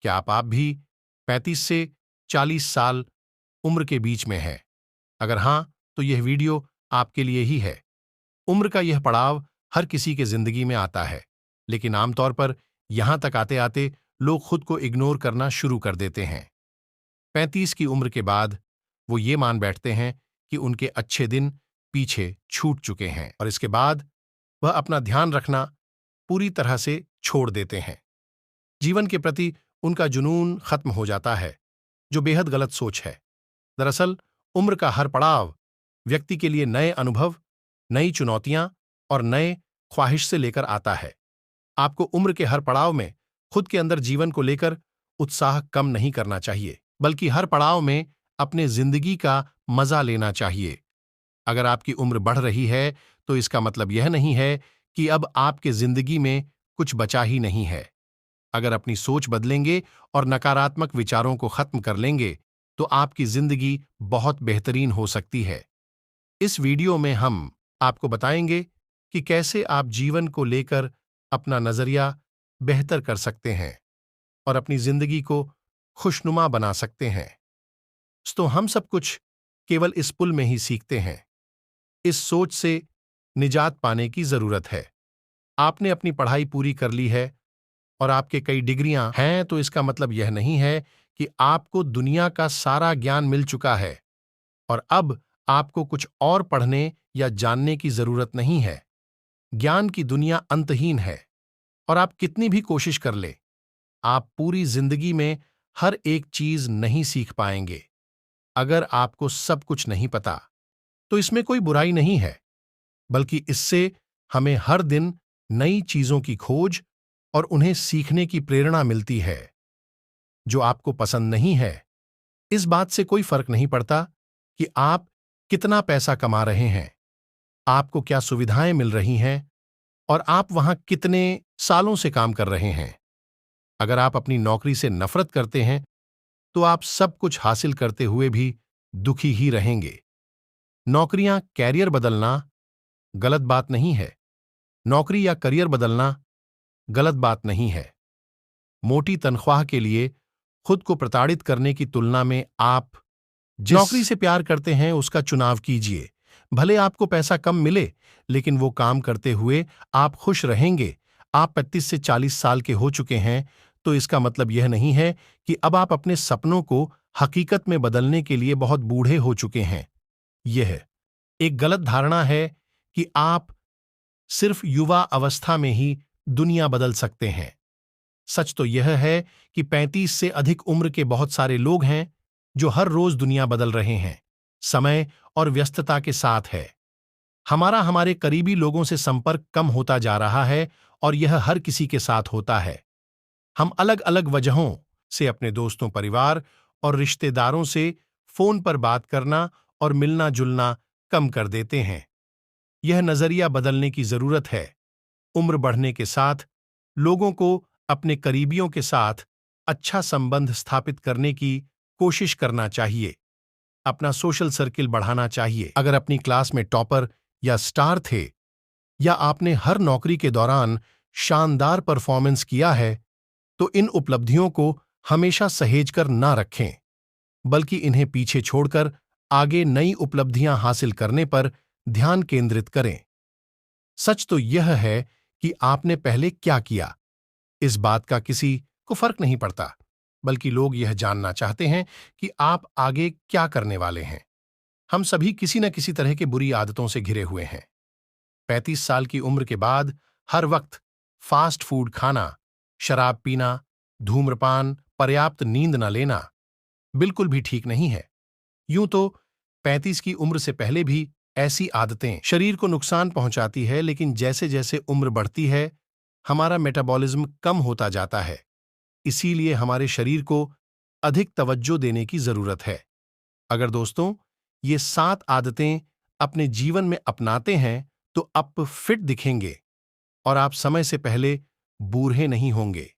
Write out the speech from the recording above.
क्या आप भी 35 से 40 साल उम्र के बीच में हैं? अगर हाँ, तो यह वीडियो आपके लिए ही है। उम्र का यह पड़ाव हर किसी के जिंदगी में आता है, लेकिन आमतौर पर यहां तक आते आते लोग खुद को इग्नोर करना शुरू कर देते हैं। 35 की उम्र के बाद वो ये मान बैठते हैं कि उनके अच्छे दिन पीछे छूट चुके हैं और इसके बाद वह अपना ध्यान रखना पूरी तरह से छोड़ देते हैं। जीवन के प्रति उनका जुनून खत्म हो जाता है, जो बेहद गलत सोच है। दरअसल उम्र का हर पड़ाव व्यक्ति के लिए नए अनुभव, नई चुनौतियां और नए ख्वाहिश से लेकर आता है। आपको उम्र के हर पड़ाव में खुद के अंदर जीवन को लेकर उत्साह कम नहीं करना चाहिए, बल्कि हर पड़ाव में अपने जिंदगी का मजा लेना चाहिए। अगर आपकी उम्र बढ़ रही है, तो इसका मतलब यह नहीं है कि अब आपके जिंदगी में कुछ बचा ही नहीं है। अगर अपनी सोच बदलेंगे और नकारात्मक विचारों को खत्म कर लेंगे, तो आपकी जिंदगी बहुत बेहतरीन हो सकती है। इस वीडियो में हम आपको बताएंगे कि कैसे आप जीवन को लेकर अपना नजरिया बेहतर कर सकते हैं और अपनी जिंदगी को खुशनुमा बना सकते हैं। तो हम सब कुछ केवल इस पुल में ही सीखते हैं। इस सोच से निजात पाने की जरूरत है। आपने अपनी पढ़ाई पूरी कर ली है और आपके कई डिग्रियां हैं, तो इसका मतलब यह नहीं है कि आपको दुनिया का सारा ज्ञान मिल चुका है और अब आपको कुछ और पढ़ने या जानने की जरूरत नहीं है। ज्ञान की दुनिया अंतहीन है और आप कितनी भी कोशिश कर ले, आप पूरी जिंदगी में हर एक चीज नहीं सीख पाएंगे। अगर आपको सब कुछ नहीं पता, तो इसमें कोई बुराई नहीं है, बल्कि इससे हमें हर दिन नई चीजों की खोज और उन्हें सीखने की प्रेरणा मिलती है। जो आपको पसंद नहीं है, इस बात से कोई फर्क नहीं पड़ता कि आप कितना पैसा कमा रहे हैं, आपको क्या सुविधाएं मिल रही हैं और आप वहां कितने सालों से काम कर रहे हैं। अगर आप अपनी नौकरी से नफरत करते हैं, तो आप सब कुछ हासिल करते हुए भी दुखी ही रहेंगे। नौकरियां, कैरियर बदलना गलत बात नहीं है। नौकरी या करियर बदलना गलत बात नहीं है। मोटी तनख्वाह के लिए खुद को प्रताड़ित करने की तुलना में आप जिस नौकरी से प्यार करते हैं उसका चुनाव कीजिए। भले आपको पैसा कम मिले, लेकिन वो काम करते हुए आप खुश रहेंगे। आप 35 से 40 साल के हो चुके हैं, तो इसका मतलब यह नहीं है कि अब आप अपने सपनों को हकीकत में बदलने के लिए बहुत बूढ़े हो चुके हैं। यह एक गलत धारणा है कि आप सिर्फ युवा अवस्था में ही दुनिया बदल सकते हैं। सच तो यह है कि 35 से अधिक उम्र के बहुत सारे लोग हैं जो हर रोज दुनिया बदल रहे हैं। समय और व्यस्तता के साथ है। हमारे करीबी लोगों से संपर्क कम होता जा रहा है और यह हर किसी के साथ होता है। हम अलग अलग वजहों से अपने दोस्तों, परिवार और रिश्तेदारों से फोन पर बात करना और मिलना जुलना कम कर देते हैं। यह नजरिया बदलने की जरूरत है। उम्र बढ़ने के साथ लोगों को अपने करीबियों के साथ अच्छा संबंध स्थापित करने की कोशिश करना चाहिए। अपना सोशल सर्किल बढ़ाना चाहिए। अगर अपनी क्लास में टॉपर या स्टार थे, या आपने हर नौकरी के दौरान शानदार परफॉर्मेंस किया है, तो इन उपलब्धियों को हमेशा सहेजकर ना रखें, बल्कि इन्हें पीछे छोड़कर आगे नई उपलब्धियां हासिल करने पर ध्यान केंद्रित करें। सच तो यह है कि आपने पहले क्या किया, इस बात का किसी को फर्क नहीं पड़ता, बल्कि लोग यह जानना चाहते हैं कि आप आगे क्या करने वाले हैं। हम सभी किसी न किसी तरह की बुरी आदतों से घिरे हुए हैं। 35 साल की उम्र के बाद हर वक्त फास्ट फूड खाना, शराब पीना, धूम्रपान, पर्याप्त नींद न लेना बिल्कुल भी ठीक नहीं है। यूं तो 35 की उम्र से पहले भी ऐसी आदतें शरीर को नुकसान पहुंचाती है, लेकिन जैसे जैसे उम्र बढ़ती है, हमारा मेटाबॉलिज्म कम होता जाता है। इसीलिए हमारे शरीर को अधिक तवज्जो देने की जरूरत है। अगर दोस्तों ये 7 आदतें अपने जीवन में अपनाते हैं, तो आप फिट दिखेंगे और आप समय से पहले बूढ़े नहीं होंगे।